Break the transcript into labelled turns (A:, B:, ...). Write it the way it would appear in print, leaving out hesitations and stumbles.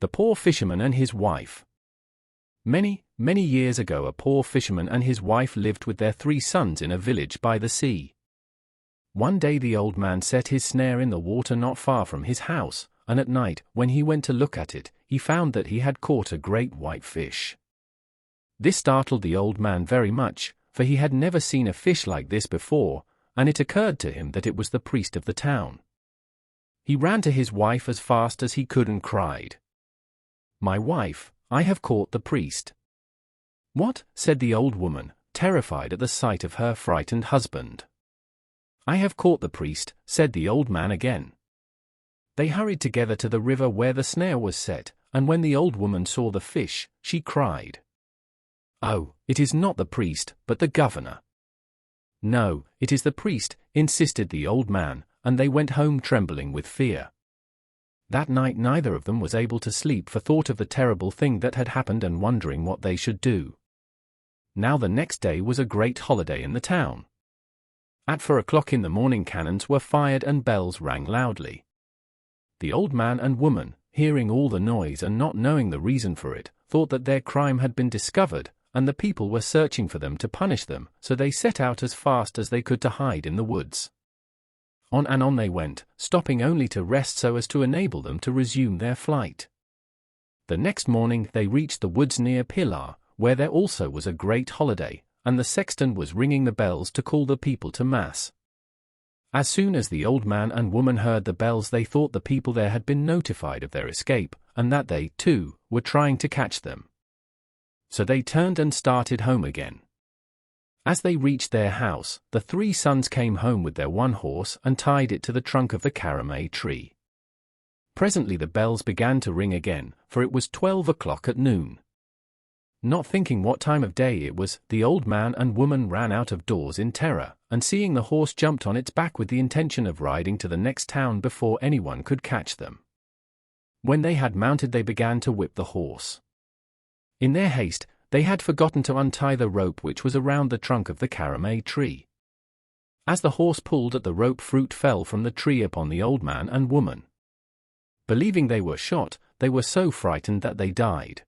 A: The Poor Fisherman and His Wife. Many, many years ago a poor fisherman and his wife lived with their 3 sons in a village by the sea. One day the old man set his snare in the water not far from his house, and at night, when he went to look at it, he found that he had caught a great white fish. This startled the old man very much, for he had never seen a fish like this before, and it occurred to him that it was the priest of the town. He ran to his wife as fast as he could and cried, "My wife, I have caught the priest." "What?" said the old woman, terrified at the sight of her frightened husband. "I have caught the priest," said the old man again. They hurried together to the river where the snare was set, and when the old woman saw the fish, she cried, "Oh, it is not the priest, but the governor." "No, it is the priest," insisted the old man, and they went home trembling with fear. That night neither of them was able to sleep for thought of the terrible thing that had happened and wondering what they should do. Now the next day was a great holiday in the town. At 4 o'clock in the morning cannons were fired and bells rang loudly. The old man and woman, hearing all the noise and not knowing the reason for it, thought that their crime had been discovered, and the people were searching for them to punish them, so they set out as fast as they could to hide in the woods. On and on they went, stopping only to rest so as to enable them to resume their flight. The next morning they reached the woods near Pilar, where there also was a great holiday, and the sexton was ringing the bells to call the people to mass. As soon as the old man and woman heard the bells they thought the people there had been notified of their escape, and that they, too, were trying to catch them. So they turned and started home again. As they reached their house, the 3 sons came home with their 1 horse and tied it to the trunk of the caramay tree. Presently the bells began to ring again, for it was 12 o'clock at noon. Not thinking what time of day it was, the old man and woman ran out of doors in terror, and seeing the horse jumped on its back with the intention of riding to the next town before anyone could catch them. When they had mounted they began to whip the horse. In their haste, they had forgotten to untie the rope which was around the trunk of the caramay tree. As the horse pulled at the rope fruit fell from the tree upon the old man and woman. Believing they were shot, they were so frightened that they died.